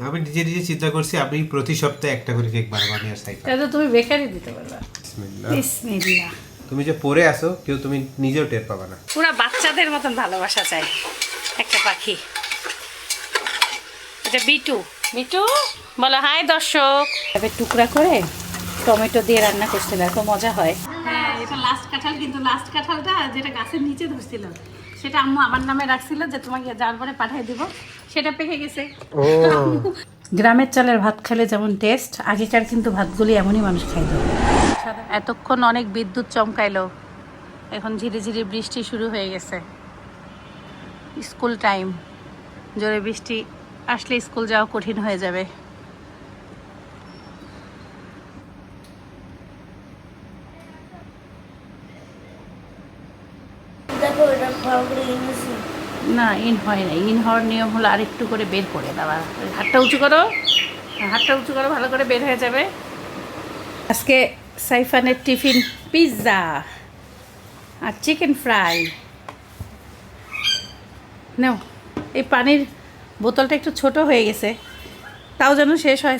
আমি নিজে নিজে চিন্তা করছি আমি প্রতি সপ্তাহে একটা করে কেক বানাবো আমি আর সাইফা। তাহলে তুমি বেকারি দিতে পারবা। বিসমিল্লাহ। বিসমিল্লাহ। তুমি যে পড়ে আসো কেউ তুমি নিজেও টের পাবা না। পুরা বাচ্চাদের মতন ভালোবাসা চাই একটা পাখি। এটা বিটু। বিটু বলো হাই দর্শক। এবার টুকরা করে টমেটো দিয়ে রান্না করছিল, এত মজা হয়। হ্যাঁ, এটা লাস্ট কাঁঠাল, কিন্তু লাস্ট কাঁঠালটা যেটা গাছের নিচে ধরছিল সেটা আম্মু আমার নামে রাখছিল যে তোমাকে যাওয়ার পরে পাঠিয়ে দিব, সেটা পেকে গেছে। ও গ্রামের চালের ভাত খেলে যেমন টেস্ট, আগেকার কিন্তু ভাতগুলি এমনই মানুষ খাইতো। এতক্ষণ অনেক বিদ্যুৎ চমকাইলো, এখন ঝিরি ঝিরি বৃষ্টি শুরু হয়ে গেছে। স্কুল টাইম, জোরে বৃষ্টি আসলে স্কুল যাওয়া কঠিন হয়ে যাবে। না, ইন হয় না। ইন হওয়ার নিয়ম হলো আরেকটু করে বের করে দেওয়া। হাতটা উঁচু করো, হাতটা উঁচু করো, ভালো করে বের হয়ে যাবে। আজকে সাইফানের টিফিন পিৎজা আর চিকেন ফ্রাই। নাও, এই পানির বোতলটা একটু ছোট হয়ে গেছে, তাও যেন শেষ হয়।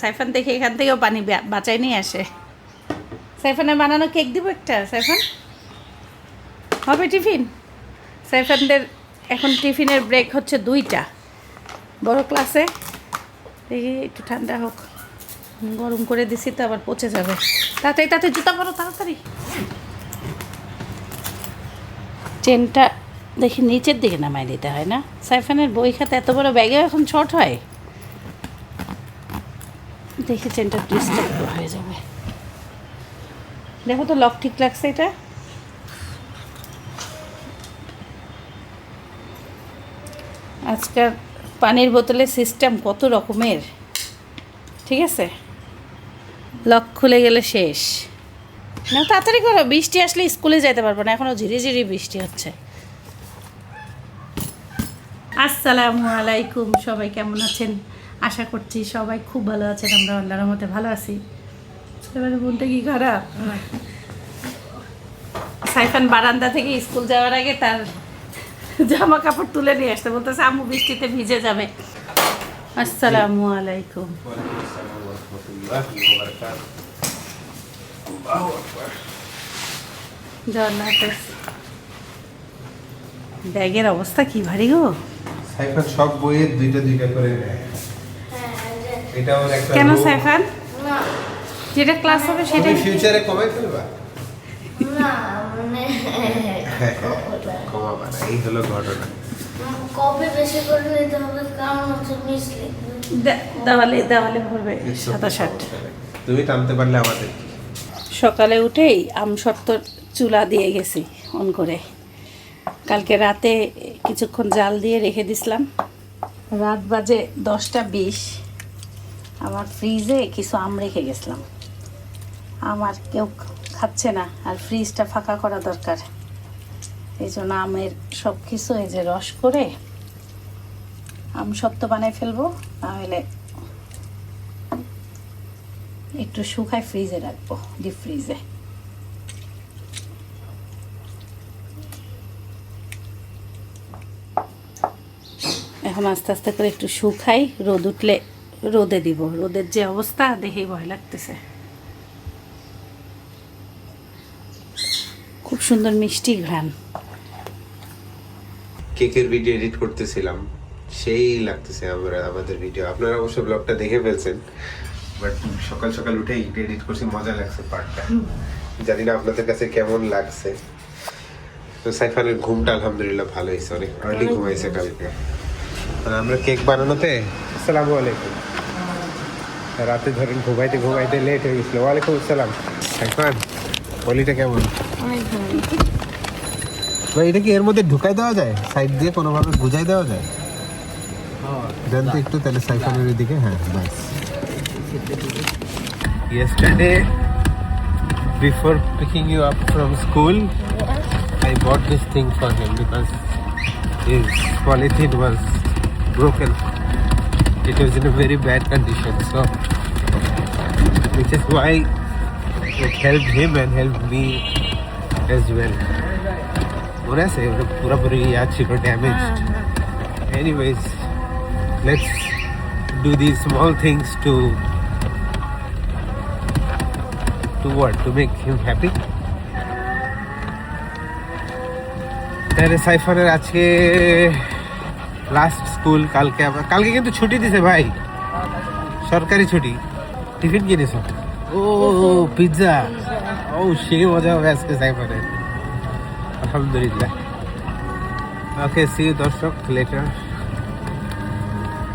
সাইফান দেখে এখান থেকেও পানি বাঁচাই নিয়ে আসে। সাইফানের বানানো কেক দিব একটা। সাইফান হবে টিফিন। সাইফানদের এখন টিফিনের ব্রেক হচ্ছে 2টা, বড় ক্লাসে। দেখি একটু ঠান্ডা হোক, গরম করে দিছি তো আবার পচে যাবে। তাড়াতাড়ি তাড়াতাড়ি জুতা পরো, তাড়াতাড়ি। চেনটা দেখি নিচের দিকে নামাই দিতে হয় না? সাইফানের বই খাতে এত বড় ব্যাগে এখন শর্ট হয়। দেখি চেনটা ডিস্টার্ব হয়ে যাবে। দেখো তো লক ঠিক লাগছে এটা? আজকাল পানির বোতলের সিস্টেম কত রকমের। ঠিক আছে, লক খুলে গেলে শেষ। না, তাড়াতাড়ি করো, বৃষ্টি আসলে স্কুলে যেতে পারবো না, এখনও ঝিরি ঝিরি বৃষ্টি হচ্ছে। আসসালামু আলাইকুম, সবাই কেমন আছেন? আশা করছি সবাই খুব ভালো আছেন। আমরা আল্লাহর রহমতে ভালো আছি। এবারে মনটা কি খারাপ। সাইফান বারান্দা থেকে স্কুল যাওয়ার আগে তার জামা কাপড় তুলে নিয়ে আসতে বলতেছে আম্মু বৃষ্টিতে ভিজে যাবে। আসসালামু আলাইকুম। ব্যাগের অবস্থা কি ভারী গো। সাইফান সব বইয়ের 2টা করে নেয়। এটা ওর একটা কেন সাইফান? যেটা ক্লাস হবে সেটাই ফিউচারে কমাই ফেলবা? না মানে কমাবা না, এই হলো ঘটনা। কপি বেশি করে নিতে হবে, কারণ হচ্ছে মিসলি দেওয়ালে দেওয়ালে ভরবে 67। তুমি টানতে পারলে আমাদের। সকালে উঠেই আমসত্ত্ব চুলা দিয়ে গেছি অন করে। কালকে রাতে কিছুক্ষণ জাল দিয়ে রেখে দিছিলাম। রাত বাজে 10টা 20। আমার ফ্রিজে কিছু আম রেখে গেছিলাম। আমার কেউ খাচ্ছে না, আর ফ্রিজটা ফাঁকা করা দরকার। এই জন্য আমের সব কিছু এই যে রস করে আমসত্ত্ব বানাই ফেলবো, নাহলে একটু শুকায় ফ্রিজে রাখবো, ডিপ ফ্রিজে। এখন আস্তে আস্তে করে একটু শুকাই, রোদ উঠলে রোদে দিব। রোদের যে অবস্থা দেখেই ভয় লাগতেছে। খুব সুন্দর মিষ্টি ঘ্রাণ। কেকের ভিডিও এডিট করতেছিলাম, সেই লাগতেছে আমাদের ভিডিও। আপনারা অবশ্য ব্লগটা দেখে ফেলছেন, বাট সকাল সকাল উঠে এডিট করছি, মজা লাগছে পার্টটা। জানি না আপনাদের কাছে কেমন লাগছে। তো সাইফানের ঘুমটা আলহামদুলিল্লাহ ভালো হয়েছে, অনেক আর্লি ঘুমাইছে কালকে। আর আমরা কেক বানানোতে, আসসালামু আলাইকুম, রাতে ধরেন ঘুমাইতে ঘুমাইতে লেট হয়ে গেছিল। ওয়ালাইকুম আসসালাম। সাইফান, পলিটা কেমন? ভাই এটা কি এর মধ্যে ঢুকাই দেওয়া যায়? সাইড দিয়ে কোনোভাবে বুঝাই দেওয়া যায়? দেন তো একটু, তাহলে সাইফানের দিকে। হ্যাঁ, বাস। Yesterday, before picking you up from school, I bought this thing for him because his polythene was broken. It was in a very bad condition, so which is why it helped him and helped me as well. What I say, pura puri yaad chilo damaged. Anyways, let's do these small things to what? To make him happy. তাহলে সাইফানের আজকে last school, কালকে কিন্তু ছুটি দিছে ভাই, সরকারি ছুটি। Tiffin কিনেছ? ও pizza, ও সে মজা হবে আজকে সাইফানের, আলহামদুলিল্লাহ। ওকে, সি ইউ দর্শক লেটার।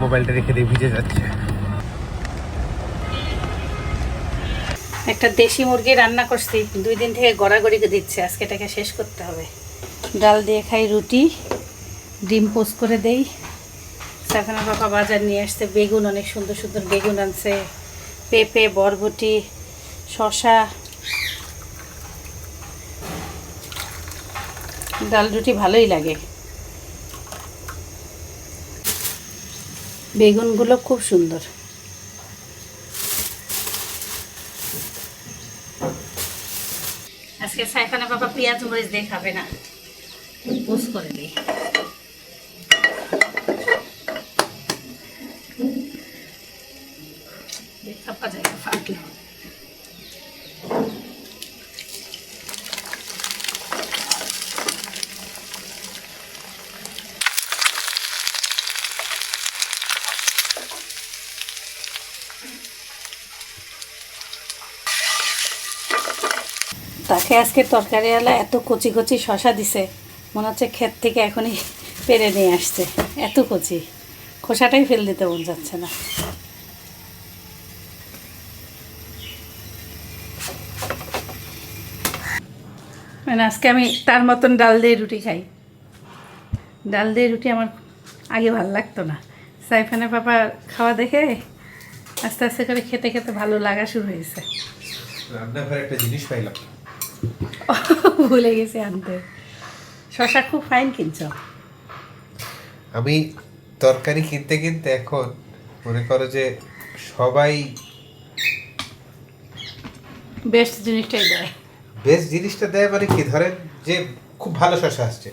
মোবাইলটা রেখে দিয়ে ভিজে যাচ্ছে। একটা দেশি মুরগি রান্না করছি, 2 দিন থেকে গড়াগড়িকে দিচ্ছে, আজকে এটাকে শেষ করতে হবে। ডাল দিয়ে খাই, রুটি, ডিম পোস্ট করে দেই। সাইফানের বাবা বাজার নিয়ে আসছে, বেগুন, অনেক সুন্দর সুন্দর বেগুন আনছে, পেঁপে, বরবটি, শসা। ডাল রুটি ভালোই লাগে। বেগুনগুলো খুব সুন্দর। আজকে সাইফানের বাবা পেঁয়াজ মরিচ দিয়ে খাবে না, পোস্ট করে দিই। দেখা যায় ফাটলো। তাকে আজকে তরকারিওয়ালা এত কচি কচি শশা দিছে, মনে হচ্ছে ক্ষেত থেকে এখনই পেরে নিয়ে আসছে, এত কচি, খোসাটাই ফেল দিতে মন যাচ্ছে না। মানে আজকে আমি তার মতন ডাল দিয়ে রুটি খাই। ডাল দিয়ে রুটি আমার আগে ভালো লাগতো না, সাইফানের পাপা খাওয়া দেখে আস্তে আস্তে করে খেতে খেতে ভালো লাগা শুরু হয়েছে। রান্নাঘরে একটা জিনিস পাইলাম, ভুলে গেছি আনতে। শশা খুব ফাইন কিনছ। আমি তরকারি কিনতে কিনতে এখন মনে করো যে সবাই বেস্ট জিনিসটাই দেয়। বেস্ট জিনিসটা দেয় মানে কি, ধরেন যে খুব ভালো শশা আসছে,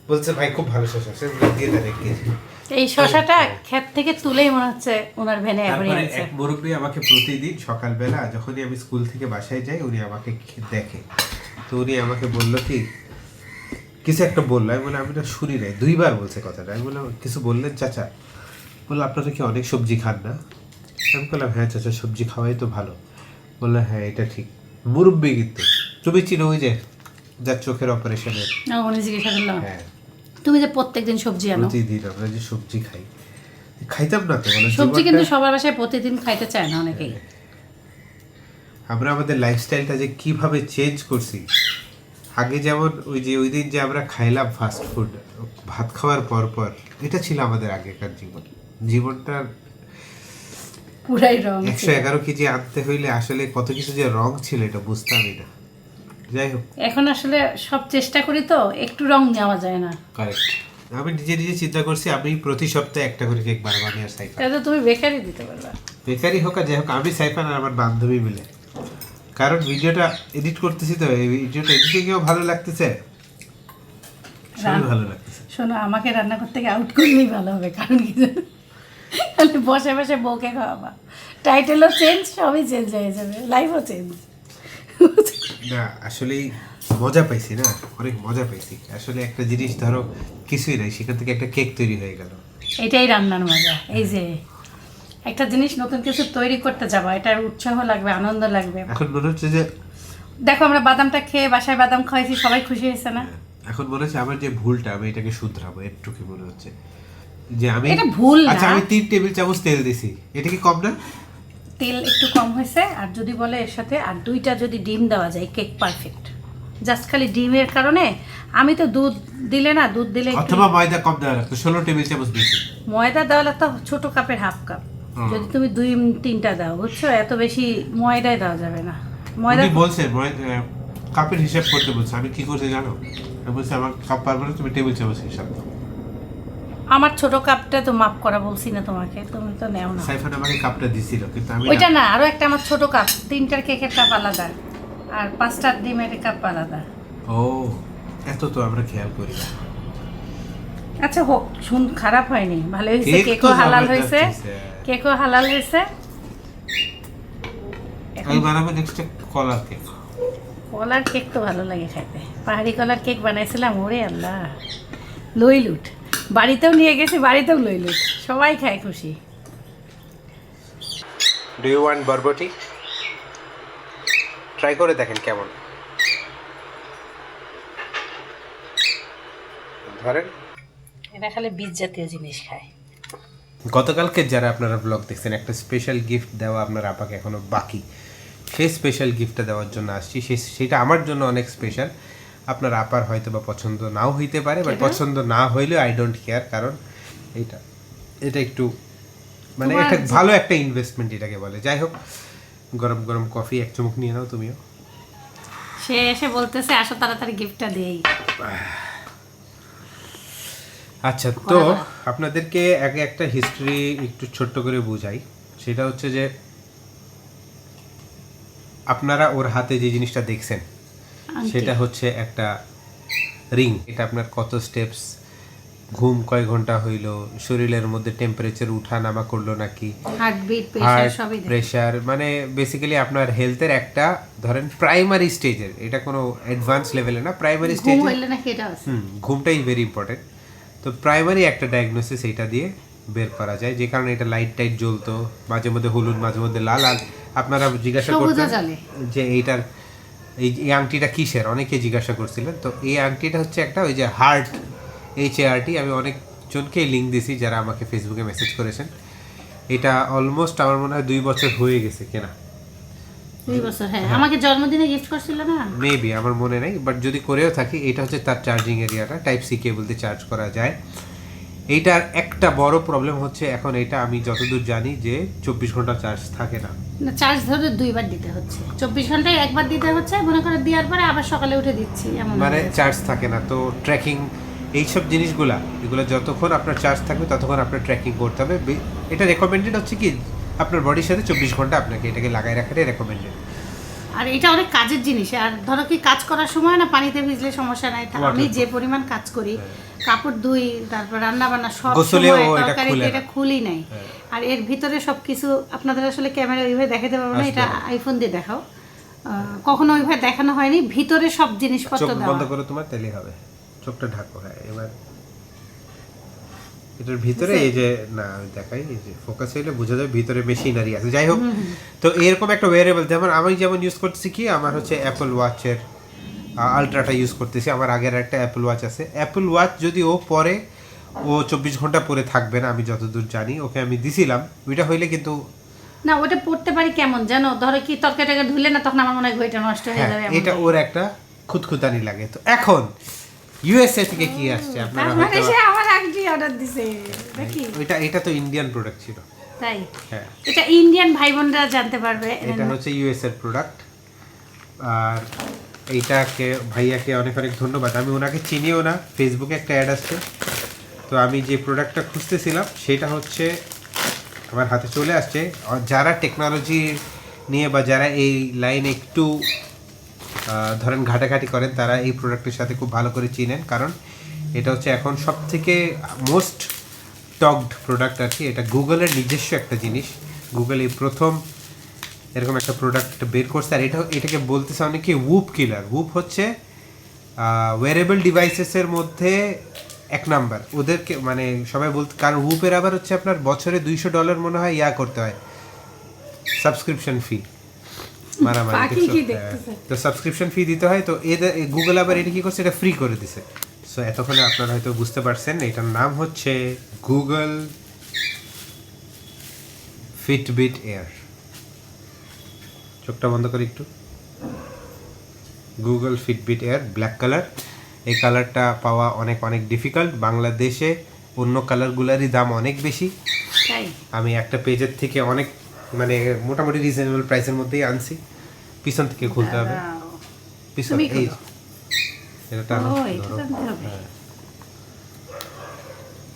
বলছে ভাই খুব ভালো শশা আসছে, দিয়ে দেন 1 কেজি। এই শশাটা ক্ষেত থেকে তুলেই মনে হচ্ছে ওনার ভ্যানে এখনই তারপরে আছে। এক মুরব্বি আমাকে প্রতিদিন সকালবেলা যখনই আমি স্কুল থেকে বাসায় যাই উনি আমাকে দেখে, তো উনি আমাকে বললো কি, কিছু একটা বললো, আমি বললাম আমি না শুনি নাই, 2 বার বলছে কথাটা। আমি বললাম কিছু বললেন চাচা? বললো আপনারা কি অনেক সবজি খান না? আমি বললাম হ্যাঁ চাচা, সবজি খাওয়াই তো ভালো। বললো হ্যাঁ এটা ঠিক। মুরব্বি কিন্তু, তুমি চিনো ওই যে যার চোখের অপারেশনের? উনি জিজ্ঞাসা করলাম, হ্যাঁ, তুমি যে প্রত্যেকদিন সবজি আনো? প্রতিদিন আমরা যে সবজি খাই, খাইতাম না তো বলো? সবজি কিন্তু সবার বাসায় প্রতিদিন খাইতে চায় না অনেকেই। আমরা আমাদের লাইফস্টাইলটা যে কিভাবে চেঞ্জ করছি। আগে যেমন ওই দিন যে আমরা খাইলাম ফাস্ট ফুড, ভাত খাওয়ার পর পর, এটা ছিল আমাদের আগেকার জীবনটা পুরাই রং। 111 কেজি আনতে হইলে আসলে কত কিছু যে রং ছিল এটা বুঝতামই না। যাই হোক, এখন আসলে সব চেষ্টা করি তো একটু রং নেওয়া যায় না। কারেক্ট। আমি নিজে চিন্তা করছি আমি প্রতি সপ্তাহে একটা করে কেক বানাবো আর সাইফান। তাহলে তুমি বেকারি দিতে পারবা। বেকারি হোক আর যাই হোক, আমি সাইফান আর আমার বান্ধবী মিলে, কারণ ভিডিওটা এডিট করতেছি তো, এই ভিডিওটা এডিটিংয়েও ভালো লাগতেছে, সবই ভালো লাগতেছে। শোনো, আমাকে রান্না করতে গিয়ে আউট করলেই ভালো হবে, কারণ কি জানো, তাহলে বসে বসে বউকে খাওয়াবা, টাইটেলও চেঞ্জ, সবই চেঞ্জ হয়ে যাবে, লাইফও চেঞ্জ। না আসলেই মজা পাইছি, না অনেক মজা পাইছি আসলে। একটা জিনিস ধরো কিছুই নাই, সেখান থেকে একটা কেক তৈরি হয়ে গেল, এটাই রান্নার মজা। এই যে একটা জিনিস নতুন কিছু তৈরি করতে যাবা, এটার উৎসাহ লাগবে, আনন্দ লাগবে। এখন মনে হচ্ছে যে দেখো আমরা বাদামটা খেয়ে বাসায় বাদাম খাইছি, সবাই খুশি হয়েছে না? এখন মনে হচ্ছে আমার যে ভুলটা, আমি এটাকে শুধরাবো। একটু কি মনে হচ্ছে যে আমি, এটা ভুল না। আচ্ছা আমি 3 টেবিল চামচ তেল দিছি, এটা কি কম না? তেল একটু কম হয়েছে, আর যদি বলে এর সাথে আর 2টা যদি ডিম দেওয়া যায়, কেক পারফেক্ট। জাস্ট খালি ডিমের কারণে, আমি তো দুধ দিলে না, দুধ দিলে অথবা ময়দা কম দেওয়া লাগতো, 16 টেবিল চামচ বেশি। ময়দা দেওয়া লাগতো ছোট কাপের হাফ কাপ, যদি তুমি 2-3টা দাও, বুঝছো? এত বেশি ময়দায় দেওয়া যাবে না। ময়দা উনি বলছে কাপের হিসাব করতে বলছে, আমি কি করতে জানো? আমি বলছি আমার কাপ পারবে না, তুমি টেবিল চামচ হিসাব দাও। আমার ছোট কাপটা তো মাপ করা বলছি না তোমাকে, তুমি তো নেও না। সাইফান আমাকে কাপটা দিছিল, কিন্তু আমি ওইটা না, আরো একটা আমার ছোট কাপ, 3টার কেকের কাপ আলাদা, আর 5টার ডিমের কাপ আলাদা। ও এত তো আমরা খেয়াল করি না। আচ্ছা হোক, খারাপ হয়নি, ভালো হয়েছে, কেক তো কেকও হালাল জবরদস্ত হয়েছে। হয়েছে। কেকও হালাল হয়েছে। আমি বানাবো নেক্সট কলার কেক। কলার কেক তো ভালো লাগে খাইতে। পাহাড়ি কলার কেক বানাইছিলাম, ওরে আল্লাহ লইলুট। বাড়িতেও নিয়ে গেছি, বাড়িতেও লইলুট, সবাই খায় খুশি। ডু ইউ ওয়ান্ট বরবটি? ট্রাই করে দেখেন কেমন। ধরেন এটা খালি বীজ জাতীয় জিনিস খায়। গতকালকে যারা আপনারা ব্লগ দেখছেন, একটা স্পেশাল গিফট দেওয়া আপনার আপাকে এখনো বাকি। সেই স্পেশাল গিফটটা দেওয়ার জন্য আসছি। সেটা আমার জন্য অনেক স্পেশাল। আপনার আপার হয়তো বা পছন্দ নাও হইতে পারে, বাট পছন্দ না হইলেও আই ডোন্ট কেয়ার, কারণ এটা একটু মানে একটা ভালো একটা ইনভেস্টমেন্ট এটাকে বলে। যাই হোক, গরম গরম কফি এক চুমুক নিয়ে নাও তুমিও। সে এসে বলতেছে আসো তাড়াতাড়ি গিফটটা দেই। আচ্ছা, তো আপনাদেরকে আগে একটা হিস্ট্রি একটু ছোট্ট করে বুঝাই। সেটা হচ্ছে যে আপনারা ওর হাতে যে জিনিসটা দেখছেন সেটা হচ্ছে একটা রিং। এটা আপনার কত স্টেপস, ঘুম কয় ঘন্টা হইল, শরীরের মধ্যে টেম্পারেচার উঠা নামা করলো নাকি, হার্টবিট, প্রেসার সবই দেখে। প্রেশার, মানে বেসিক্যালি আপনার হেলথের একটা ধরেন প্রাইমারি স্টেজের, এটা কোনো অ্যাডভান্স লেভেলে না, প্রাইমারি ঘুম স্টেজে। হইলে নাকি এটা আছে। ঘুমটাই ভেরি ইম্পর্টেন্ট। তো প্রাইমারি একটা ডায়াগনোসিস এটা দিয়ে বের করা যায়, যে কারণে এটা লাইট টাইট জ্বলতো, মাঝে মধ্যে হলুদ, মাঝে মধ্যে লাল। আর আপনারা জিজ্ঞাসা করতেন যে এইটার এই আংটিটা কিসের, অনেকে জিজ্ঞাসা করছিলেন। তো এই আংটিটা হচ্ছে একটা ওই যে হার্ট, HART। আমি অনেকজনকে লিঙ্ক দিছি যারা আমাকে ফেসবুকে মেসেজ করেছেন। এটা অলমোস্ট আমার মনে হয় 2 বছর হয়ে গেছে কেনা। 2 বছর, হ্যাঁ। আমাকে জন্মদিনে গিফট করছিল না, মেবি, আমার মনে নেই, বাট যদি করেও থাকি, এটা হচ্ছে তার চার্জিং এরিয়াটা, টাইপ সি কেবল দিয়ে চার্জ করা যায়। এইটার একটা বড় প্রবলেম হচ্ছে এখন এটা আমি যতদূর জানি যে 24 ঘন্টা চার্জ থাকে না। না, চার্জ ধরে 2 বার দিতে হচ্ছে, 24 ঘন্টায় একবার দিতে হচ্ছে। মনে করে দেওয়ার পরে আবার সকালে উঠে দিচ্ছি, এমন মানে চার্জ থাকে না। তো ট্র্যাকিং, এইসব জিনিসগুলা, এগুলো যতক্ষণ আপনার চার্জ থাকবে ততক্ষণ আপনার ট্র্যাকিং করতে হবে। এটা রেকমেন্ডেড হচ্ছে কি আপনার বডির সাথে 24 ঘন্টা আপনাকে এটাকে লাগাই রাখাটাই রেকমেন্ডেড। আর এটা অনেক কাজের জিনিস। আর ধরো কি কাজ করার সময় না পানিতে ভিজলে সমস্যা নাই। আমি যে পরিমাণ কাজ করি, কাপড় ধুই, তারপর রান্না বান্না সব সময় তরকারিতে এটা খুলি নাই। আর এর ভিতরে সবকিছু আপনাদের আসলে ক্যামেরা ওইভাবে দেখাতে পারবো না, এটা আইফোন দিয়ে দেখাও, কখনো ওইভাবে দেখানো হয়নি। ভিতরে সব জিনিসপত্র চোখ দেওয়া। বন্ধ করো তোমার, তাহলেই হবে। চোখটা ঢাকো। হ্যাঁ, এবার এটার ভিতরে এই যে না দেখাই, এই যে ফোকাস হইলে বোঝা যায় ভিতরে মেশিনারি আছে। যাই হোক, তো এরকম একটা ওয়্যারেবল, আমি যেমন ইউজ করতেছি কি, আমার হচ্ছে অ্যাপল ওয়াচের আলট্রাটা ইউজ করতেছি। আমার আগের একটা অ্যাপল ওয়াচ আছে। অ্যাপল ওয়াচ যদি ও পরে, ও 24 ঘন্টা পরে থাকবে না, আমি যতদূর জানি। ওকে আমি দিছিলাম, ওইটা হইলে কিন্তু না, ওটা পড়তে পারি কেমন জানো, ধরো কি তরকারিটাকে ধুলে না, তখন আমার মনে হয় ঘড়িটা নষ্ট হয়ে যাবে। এটা ওর একটা খুঁতখুঁতানি লাগে। তো এখন USA থেকে কি আসছে আপনারা হয়তো, সে আমার আগে অর্ডার দিছে নাকি? এটা তো ইন্ডিয়ান প্রোডাক্ট ছিল। তাই? হ্যাঁ, এটা ইন্ডিয়ান ভাই বোনরা জানতে পারবে। এটা হচ্ছে US এর প্রোডাক্ট। আর এইটাকে ভাইয়াকে অনেক অনেক ধন্যবাদ। আমি ওনাকে চিনিও না, ফেসবুকে একটা অ্যাড আসছে। তো আমি যে প্রোডাক্টটা খুঁজতেছিলাম সেটা হচ্ছে আমার হাতে চলে আসছে। যারা টেকনোলজি নিয়ে বা যারা এই লাইনে একটু ধরেন ঘাটাঘাটি করেন, তারা এই প্রোডাক্টের সাথে খুব ভালো করে চিনেন, কারণ এটা হচ্ছে এখন সব থেকে মোস্ট টকড প্রোডাক্ট আর কি। এটা গুগলের নিজস্ব একটা জিনিস। গুগল এই প্রথম এরকম একটা প্রোডাক্ট বের করছে। আর এটাকে বলতেছে অনেকে উপ কিলার। উপ হচ্ছে ওয়্যারেবল ডিভাইসেসের মধ্যে 1 নাম্বার ওদেরকে, মানে সবাই বলতে, কারণ উপের আবার হচ্ছে আপনার বছরে $200 মনে হয় করতে হয় সাবস্ক্রিপশন ফি, মারামারি। তো সাবস্ক্রিপশন ফি দিতে হয়। তো গুগল আবার এটা কি করছে, এটা ফ্রি করে দিছে। সো এতক্ষণে আপনারা হয়তো বুঝতে পারছেন, এটার নাম হচ্ছে গুগল ফিটবিট এয়ার। চোখটা বন্ধ করে একটু। Google Fitbit air, black colour. এই কালারটা পাওয়া অনেক অনেক ডিফিকাল্ট। বাংলাদেশে অন্য কালারগুলোরই দাম অনেক বেশি। আমি একটা পেজের থেকে অনেক, মানে মোটামুটি রিজনেবল প্রাইসের মধ্যেই আনছি। পিছন থেকে খুলতে হবে, পিছন এই এটা টানো, ধরো। হ্যাঁ,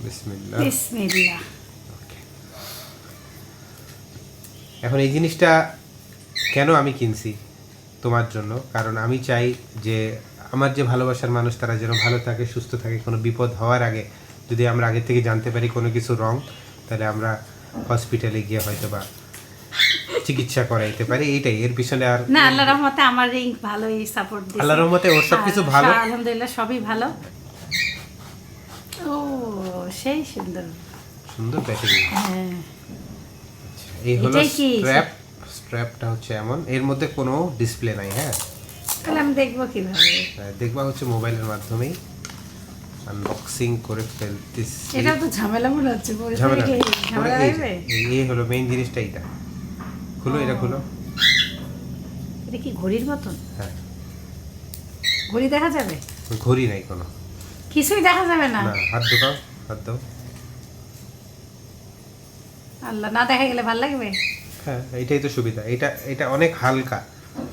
বিসমিল্লাহ বিসমিল্লাহ। এখন এই জিনিসটা কেন আমি কিনছি তোমার জন্য, কারণ আমি চাই যে আমার যে ভালোবাসার মানুষ তারা যেন ভালো থাকে, সুস্থ থাকে। কোনো বিপদ হওয়ার আগে যদি আমরা আগে থেকে জানতে পারি কোনো কিছু রং, তাহলে আমরা হসপিটালে গিয়ে হয়তো বা চিকিৎসা করাইতে পারি, এইটাই এর পিছনে। আর না, আল্লাহর রহমতে আমার এই ভালোই সাপোর্ট দিচ্ছে। আল্লাহর রহমতে ওর সবকিছু ভালো, আলহামদুলিল্লাহ সবই ভালো। ও সেই সুন্দর সুন্দর ব্যাটারি। হ্যাঁ, এই হলো এটাই কি? স্ট্র্যাপটা হচ্ছে এমন, এর মধ্যে কোনো ডিসপ্লে নাই। হ্যাঁ, তাহলে আমি দেখবো কিভাবে? দেখবা হচ্ছে মোবাইলের মাধ্যমেই আনবক্সিং করে ফেলতেছি। এটা তো ঝামেলা মনে হচ্ছে, পরে ঝামেলা থেকে পরে ঝামেলা এই যে, লাগবে। এই হলো মেইন জিনিসটা, এইটা খুলো, এটা খুলো। এটা কি ঘড়ির মতন? হ্যাঁ, ঘড়ি দেখা যাবে? ঘড়ি নাই কোনো, কিছুই দেখা যাবে না? না। হাত ঢোকাও, হাত দাও। আল্লাহ, না দেখা গেলে ভালো লাগবে? হ্যাঁ, এইটাই তো সুবিধা। এটা এটা অনেক হালকা,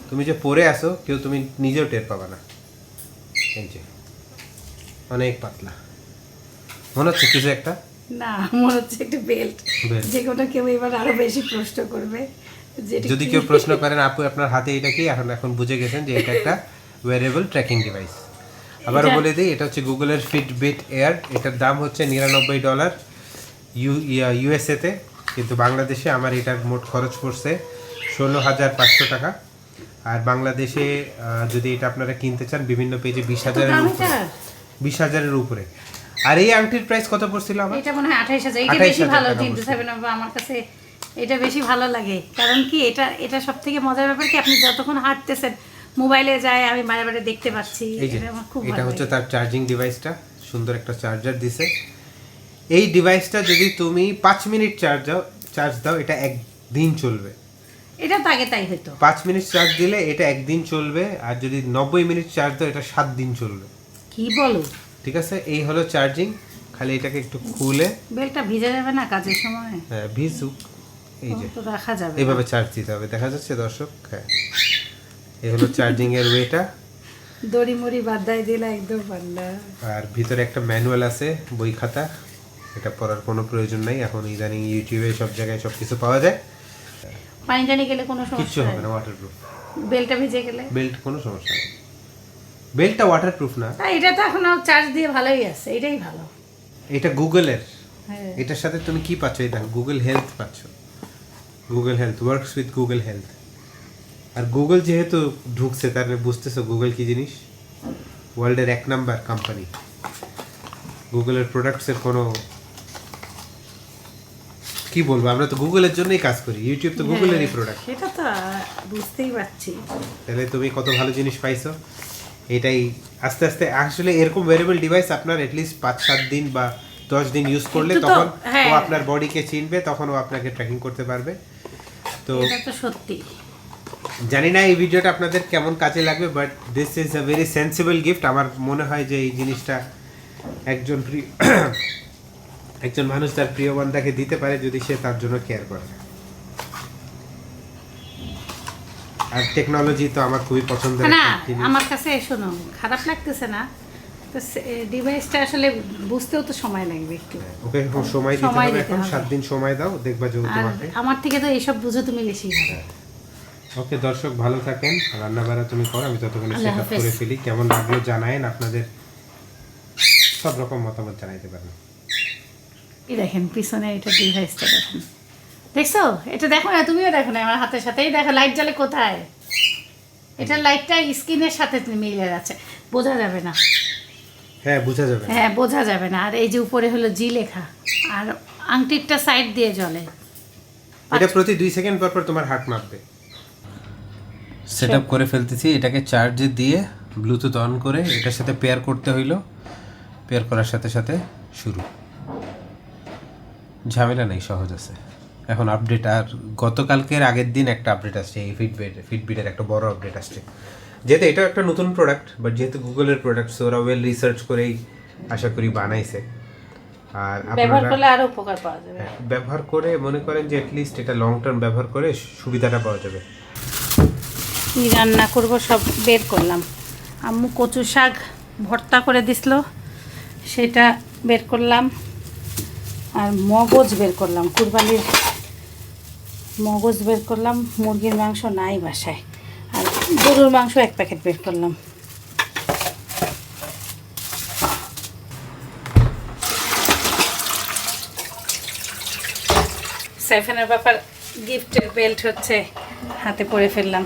তুমি যে পরে আসো কেউ তুমি নিজেও টের পাবা না। এই যে অনেক পাতলা, মনে হচ্ছে কিছু একটা। না, মনে হচ্ছে একটা বেল্ট। Belt। যে কোনো কেউ এবার আরো বেশি প্রশ্ন করবে যে এটা যদি কি? কেউ প্রশ্ন করেন আপু আপনার হাতে এটা কি, এখন বুঝে গেছেন যে এটা একটা ওয়্যারেবল ট্র্যাকিং ডিভাইস। আবারও এটা- বলে দিই, এটা হচ্ছে গুগলের ফিটবিট এয়ার। এটার দাম হচ্ছে $99 ইউএসএতে, কিন্তু বাংলাদেশে আমার এটার মোট খরচ পড়ছে 16,500 টাকা। আর বাংলাদেশে যদি এটা আপনারা কিনতে চান বিভিন্ন পেজে 20,000-এর দাম উপরে, এটা? 20,000-এর উপরে। আর এই আংটির প্রাইস কত পড়ছিল আমার? এটা মনে হয় 28,000। এটা 28,000 বেশি ভালো টাকা চিন্তা বলছে। থাকবে না, আমার কাছে এটা বেশি ভালো লাগে। কারণ কি, এটা সব থেকে মজার ব্যাপার কি, আপনি যতক্ষণ হাঁটতেছেন মোবাইলে যায় আমি বারে বারে দেখতে পাচ্ছি। এই যে এটা আমার খুব এটা ভালো হচ্ছে লাগে। তার চার্জিং ডিভাইসটা, সুন্দর একটা চার্জার দিছে। এই ডিভাইসটা যদি তুমি 5 মিনিট চার্জ দাও এটা একদিন চলবে। এটা তো আগে তাই হতো। 5 মিনিট চার্জ দিলে এটা একদিন চলবে, আর যদি 90 মিনিট চার্জ দাও এটা 7 দিন চলবে। কি বলো? ঠিক আছে, এই হলো চার্জিং। খালি এটাকে একটু খুলে, বেলটা ভিজে যাবে না কাজের সময়? হ্যাঁ ভিজুক, এই যে তো রাখা যাবে। এইভাবে চার্জ দিতে হবে। দেখা যাচ্ছে দর্শক? হ্যাঁ, এই হলো চার্জিং এর ওয়েটা। দড়ি মুড়ি বাদাই দিলে একদম পাল্লা। আর ভিতরে একটা ম্যানুয়াল আছে, বই খাতা। এটা পড়ার কোনো প্রয়োজন নাই, এখন ইদানিং ইউটিউবে সব জায়গায় সব কিছু পাওয়া যায়। পানি টানি গেলে কোনো কিচ্ছু সমস্যা হবে হবে না, না? ওয়াটারপ্রুফ। বেলটা ভিজে গেলে? বেল্ট কোনো সমস্যা নেই, বেল্টটা ওয়াটারপ্রুফ না। তাই এটা তো এখন চার্জ দিয়ে ভালোই আছে, এটাই ভালো। এটা গুগলের, হ্যাঁ, এটার সাথে তুমি কি পাচ্ছ? এটা গুগল হেলথ পাচ্ছ। Google health works with Google health. আর গুগল যেহেতু ঢুকছে তার মানে বুঝতেছো গুগল কি জিনিস, ওয়ার্ল্ডের 1 নাম্বার কোম্পানি। গুগলের প্রোডাক্টসের কোনো কি বলবো, আমরা তো গুগলের জন্যই কাজ করি, ইউটিউব তো গুগলেরই প্রোডাক্ট। সেটা তো বুঝতেই পারছি। তাহলে তুমি কত ভালো জিনিস পাইছো। এটাই আস্তে আস্তে আসলে এরকম ওয়্যারেবল ডিভাইস আপনার এটলিস্ট 5-7 দিন বা 10 দিন ইউজ করলে একটু তো, তখন হ্যাঁ। ও আপনার বডিকে চিনবে, তখন ও আপনাকে ট্র্যাকিং করতে পারবে। তো এটা তো সত্যি। জানি না এই ভিডিওটা আপনাদের কেমন কাজে লাগবে, but this is a very sensible gift. আমার মনে হয় যে এই জিনিসটা একজন মানুষ তার প্রিয় বান্দাকে দিতে পারে যদি সে তার জন্য কেয়ার করে। আর টেকনোলজি তো আমার খুবই পছন্দের না, একটা জিনিস। আমার কাছে শোনো খারাপ লাগতেছে না, তো ডিভাইসটা আসলে বুঝতেও তো সময় লাগবে একটু। ওকে এখন সময় দিতে সময় হবে, দিতে এখন হবে। 7 দিন সময় দাও, দেখবা যে ও আর তোমাকে। আমার থেকে তো এইসব বুঝো তুমি বেশি ভালো। ওকে দর্শক, ভালো থাকেন, রান্না বাড়া তুমি করো, আমি ততক্ষণে আল্লাহ সেট আপ হাফেজ। করে ফেলি। কেমন লাগলো জানায়েন, আপনাদের সব রকম মতামত জানাইতে পারেন। এই দেখেন পিছনে এটা ডিভাইসটা দেখেন, দেখছো? এটা দেখো না, তুমিও দেখো না, আমার হাতের সাথেই দেখো লাইট জ্বলে কোথায়। এটা লাইটটা স্ক্রিনের সাথে মিলে যাচ্ছে, বোঝা যাবে না। হ্যাঁ, বোঝা যাবে। হ্যাঁ, বোঝা যাবে না। আর এই যে উপরে হলো জি লেখা, আর আংটিরটা সাইড দিয়ে জ্বলে। এটা প্রতি 2 সেকেন্ড পর পর তোমার হার্ট মাপবে। সেটআপ করে ফেলতেছি, এটাকে চার্জে দিয়ে ব্লুটুথ অন করে এটার সাথে পেয়ার করতে হইলো। পেয়ার করার সাথে সাথে শুরু, ঝামেলা নেই, সহজ আছে। এখন আপডেট, আর গতকালকের আগের দিন একটা আপডেট আসছে, এই ফিটবিটের একটা বড় আপডেট আসছে। যেহেতু এটা একটা নতুন প্রোডাক্ট, বাট যেহেতু গুগলের প্রোডাক্ট, ওরা ওয়েল রিসার্চ করেই আশা করি বানাইছে। আর ব্যবহার আপনারা করলে আরো উপকার পাওয়া যাবে। ব্যবহার করে মনে করেন যে অ্যাটলিস্ট এটা লং টার্ম ব্যবহার করে সুবিধাটা পাওয়া যাবে। কি রান্না করব সব বের করলাম। আম্মু কচু শাক ভর্তা করে দিছিল, সেটা বের করলাম। আর মগজ বের করলাম, কুরবানির মগজ বের করলাম। মুরগির মাংস নাই বাসায়, আর গরুর মাংস 1 প্যাকেট বের করলাম। সাইফানের ব্যাপার গিফটের বেল্ট হচ্ছে হাতে পরে ফেললাম।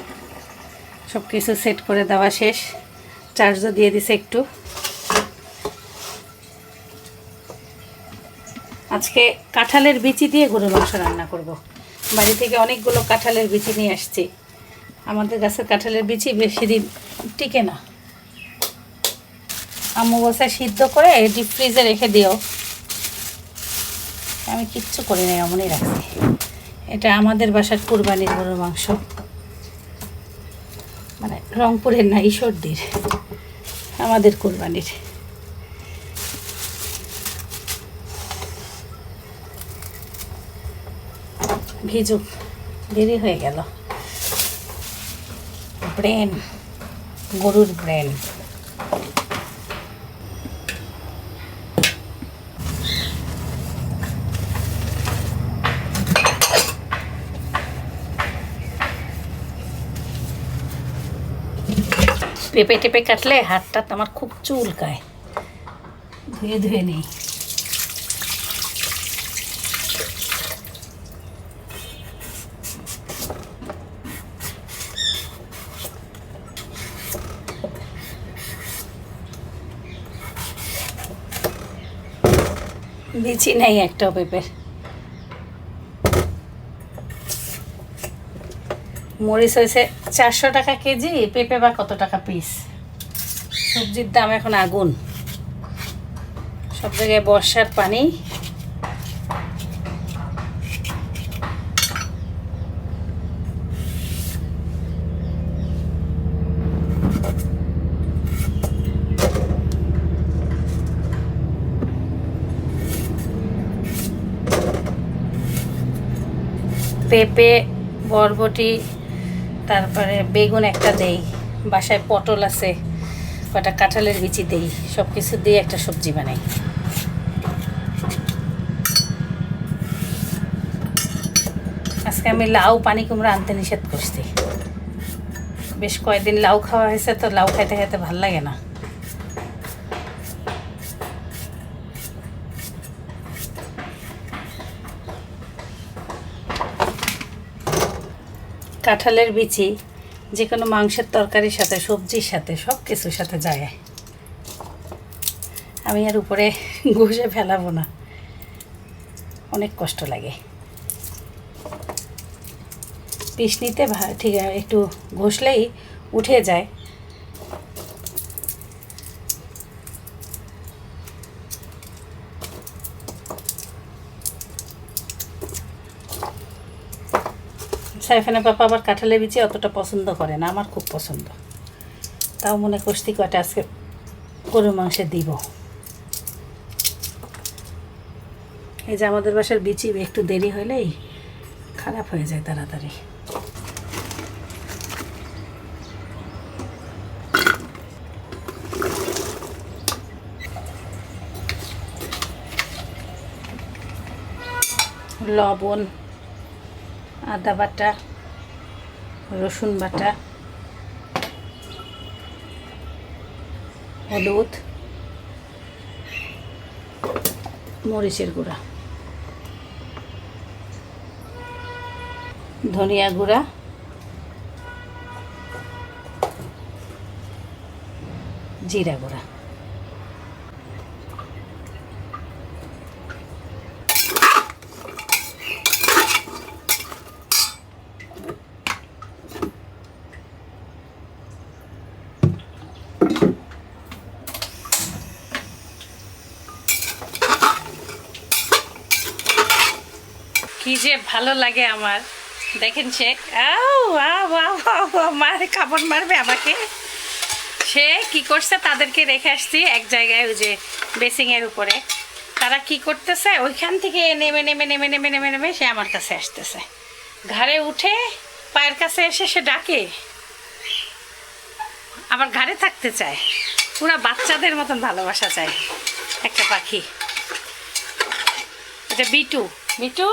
সব কিছু সেট করে দেওয়া শেষ, চার্জও দিয়ে দিছে একটু। আজকে কাঁঠালের বিচি দিয়ে গরুর মাংস রান্না করব। বাড়ি থেকে অনেকগুলো কাঁঠালের বিচি নিয়ে আসছি। আমাদের গাছের কাঁঠালের বিচি বেশি দিন টিকে না। আম্মু বলছে সিদ্ধ করে ডিপ ফ্রিজে রেখে দিও। আমি কিচ্ছু করি নাই, এমনই রাখছি। এটা আমাদের বাসার কুরবানির গরুর মাংস, মানে রংপুরের না, ঈশ্বরদীর, আমাদের কুরবানির। ভিজুক, দেরি হয়ে গেল। ব্রেন, গরুর ব্রেন। পেঁপে টেপে কাটলে হাতটা আমার খুব চুলকায়, ধুয়ে ধুয়ে নেই। বিচি নেই একটাও পেঁপের। মরিচ হয়েছে 400 টাকা কেজি, পেঁপে বা কত টাকা পিস। সবজির দাম এখন আগুন, সব জায়গায় বর্ষার পানি। পেঁপে, বরবটি, তারপরে বেগুন একটা দেই, বাসায় পটল আছে, কটা কাঁঠালের বিচি দেই, সব কিছু দিয়ে একটা সবজি বানাই। আজকে আমি লাউ পানি কুমড়া আনতে নিষেধ করছি। বেশ কয়েকদিন লাউ খাওয়া হয়েছে, তো লাউ খাইতে খাইতে ভাল লাগে না। কাঁঠালের বিচি যে কোনো মাংসের তরকারির সাথে, সবজির সাথে, সব কিছুর সাথে যায়। আমি আর উপরে ঘষে ফেলাবো না, অনেক কষ্ট লাগে। পিষনিতে ঠিক একটু ঘষলেই উঠে যায়। সাইফানের পাপা আবার কাঁঠালের বিচি অতটা পছন্দ করে না, আমার খুব পছন্দ। তাও মনে করছি কটা আজকে গরুর মাংসে দিব। এই যে আমাদের বাসার বিচি একটু দেরি হলেই খারাপ হয়ে যায় তাড়াতাড়ি। লবণ, আদা বাটা, রসুন বাটা, হলুদ, মরিচের গুঁড়া, ধনিয়া গুঁড়া, জিরা গুঁড়া। কি যে ভালো লাগে আমার, দেখেন সে মারে কাপড় মারবে আমাকে। সে কি করছে, তাদেরকে রেখে আসছি এক জায়গায়, ওই যে বেসিংয়ের উপরে। তারা কি করতেছে, ওইখান থেকে নেমে নেমে নেমে নেমে নেমে নেমে সে আমার কাছে আসতেছে। ঘাড়ে উঠে পায়ের কাছে এসে সে ডাকে, আবার ঘাড়ে থাকতে চায়। পুরা বাচ্চাদের মতন ভালোবাসা চায় একটা পাখি। এটা বিটু। বিটু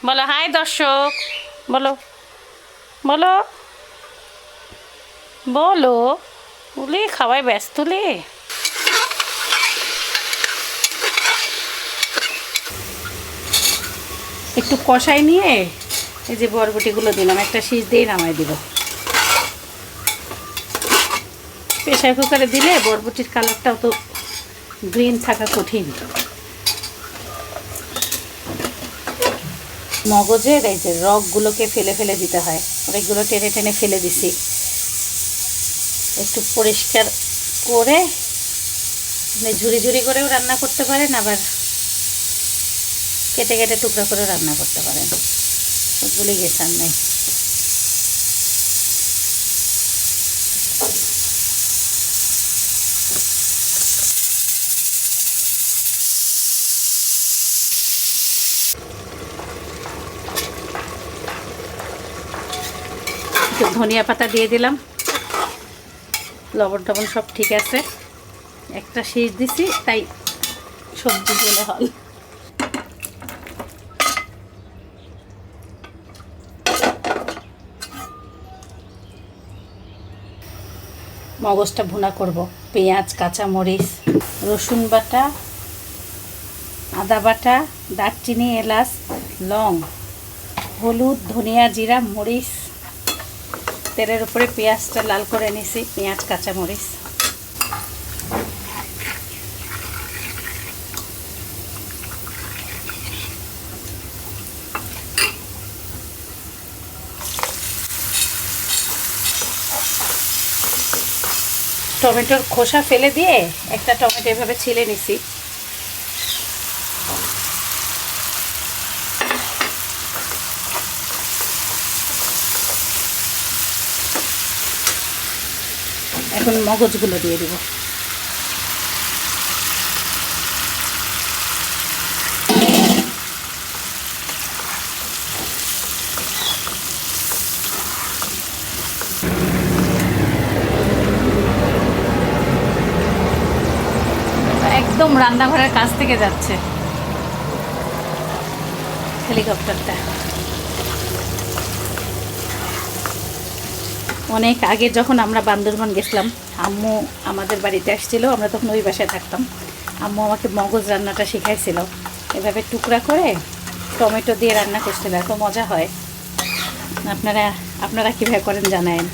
বলো হাই দর্শক, বলো বলো বলো। বলি খাওয়াই ব্যস্ত লে। একটু কষাই নিয়ে এই যে বরবটিগুলো দিলাম, একটা শীষ দিয়ে নামাই দিব। প্রেসার কুকারে দিলে বরবটির কালারটাও তো গ্রিন থাকা কঠিন। মগজের এই যে রগগুলোকে ফেলে ফেলে দিতে হয়, অনেকগুলো টেনে টেনে ফেলে দিছি। একটু পরিষ্কার করে ঝুরি ঝুরি করেও রান্না করতে পারেন, আবার কেটে কেটে টুকরা করেও রান্না করতে পারেন, সবগুলোই গেছান নাই। একটু ধনিয়া পাতা দিয়ে দিলাম, লবণ টবণ সব ঠিক আছে। একটা শীষ দিছি তাই সবজি বলে হল। মগজটা ভুনা করব। পেঁয়াজ, কাঁচামরিচ, রসুন বাটা, আদা বাটা, দারচিনি, এলাচ, লং, হলুদ, ধনিয়া, জিরা, মরিচ। তেলের উপরে পেঁয়াজটা লাল করে নিছি, পেঁয়াজ, কাঁচামরিচ। টমেটোর খোসা ফেলে দিয়ে একটা টমেটো এভাবে ছিলে নিছি। এখন মগজগুলো দিয়ে দিব। একদম রান্নাঘরের কাছ থেকে যাচ্ছে হেলিকপ্টারটা। অনেক আগে যখন আমরা বান্দরবান গেছিলাম, আম্মু আমাদের বাড়িতে আসছিল, আমরা তখন ওই বাসায় থাকতাম। আম্মু আমাকে মগজ রান্নাটা শিখাইছিল, এভাবে টুকরা করে টমেটো দিয়ে রান্না করছিল, এত মজা হয়। আপনারা কীভাবে করেন জানায়েন।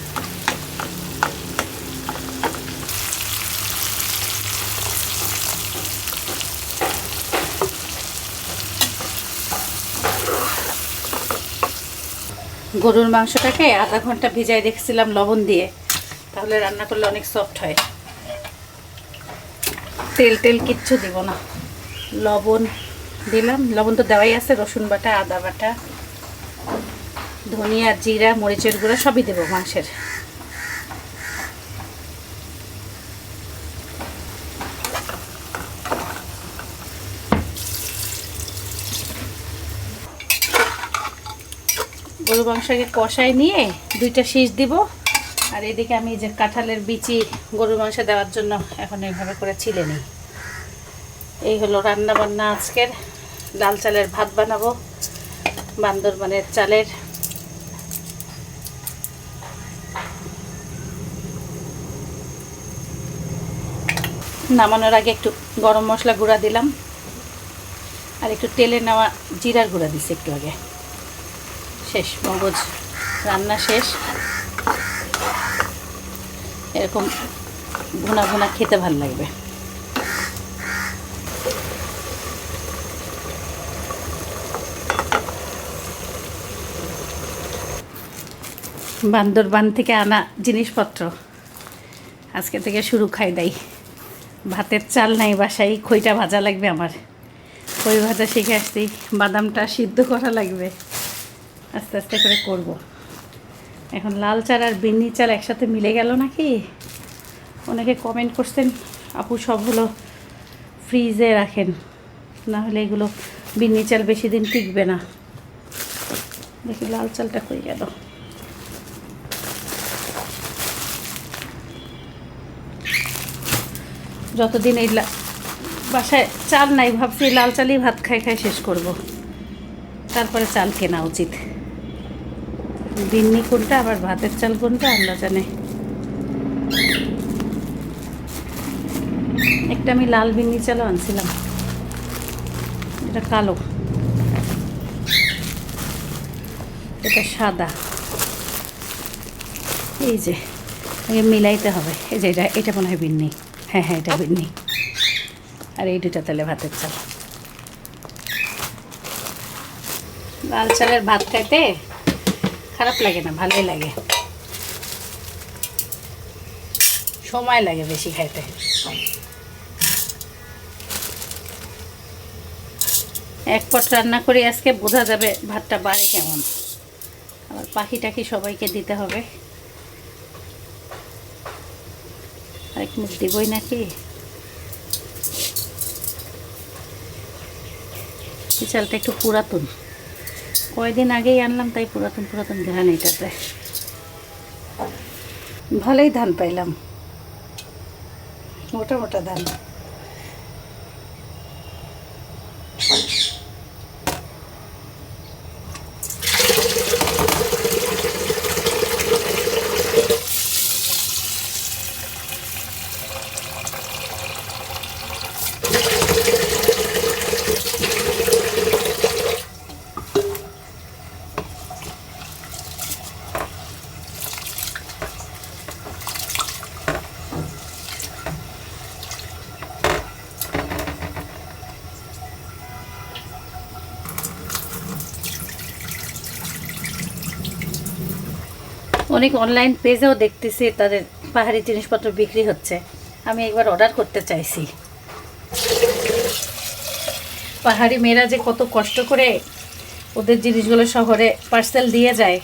গরুর মাংসটাকে আধা ঘন্টা ভিজাই রেখেছিলাম লবণ দিয়ে, তাহলে রান্না করলে অনেক সফট হয়। তেল টেল কিচ্ছু দিব না, লবণ দিলাম, লবণ তো দেওয়াই আছে, রসুন বাটা, আদা বাটা, ধনিয়া, জিরা, মরিচের গুঁড়া সবই দেবো মাংসের। গরু মাংসকে কষায় নিয়ে দুইটা শীষ দিব। আর এদিকে আমি যে কাঁঠালের বিচি গরুর মাংসে দেওয়ার জন্য এখন এইভাবে করে ছিলে নিই। এই হলো রান্না বান্না আজকের। লাল চালের ভাত বানাবো, বান্দরবানের চালের। নামানোর আগে একটু গরম মশলা গুঁড়া দিলাম, আর একটু তেলে নেওয়া জিরার গুঁড়া দিছি একটু আগে। শেষ, মগজ রান্না শেষ। এরকম ভুনা ভুনা খেতে ভাল লাগবে। বান্দরবান থেকে আনা জিনিসপত্র আজকে থেকে শুরু খাই দেয়। ভাতের চাল নাই বাসায়, খইটা ভাজা লাগবে আমার, খই ভাজা শিখে আসছি। বাদামটা সিদ্ধ করা লাগবে, আস্তে আস্তে করে করব। এখন লাল চাল আর বিন্নি চাল একসাথে মিলে গেল নাকি? অনেকে কমেন্ট করছেন আপু সব হলো ফ্রিজে রাখেন, না হলে এগুলো বিন্নি চাল বেশি দিন টিকবে না। দেখি লাল চালটা কই গেল। যতদিন এই বাসায় চাল নাই, ভাবছি লাল চালই ভাত খাই খাই শেষ করব, তারপরে চাল কেনা উচিত। বিন্নি কোনটা আবার ভাতের চাল কোনটা আল্লাহ জানে। একটা আমি লাল বিন্নি চালও আনছিলাম, এটা কালো। এটা সাদা, এই যে আগে মিলাইতে হবে। এই যে এটা মনে হয় বিন্নি, হ্যাঁ হ্যাঁ এটা বিন্নি। আর এই দুটা তাহলে ভাতের চাল। লাল চালের ভাত খাইতে খারাপ লাগে না, ভালোই লাগে। সময় লাগে বেশি খাইতে। এক পট রান্না করি আজকে, বোঝা যাবে ভাতটা বাড়ে কেমন। আবার পাখি টাখি সবাইকে দিতে হবে। আরেক মুখ দিবই নাকি? এই চালটা একটু পুরাতন, কয়দিন আগেই আনলাম, তাই পুরাতন পুরাতন ধান এটাতে। ভালোই ধান পাইলাম, মোটা মোটা ধান। অনেক অনলাইন পেজেও দেখতেছি তাদের পাহাড়ি জিনিসপত্র বিক্রি হচ্ছে। আমি একবার অর্ডার করতে চাইছি। পাহাড়ি মেয়েরা যে কত কষ্ট করে ওদের জিনিসগুলো শহরে পার্সেল দিয়ে যায়,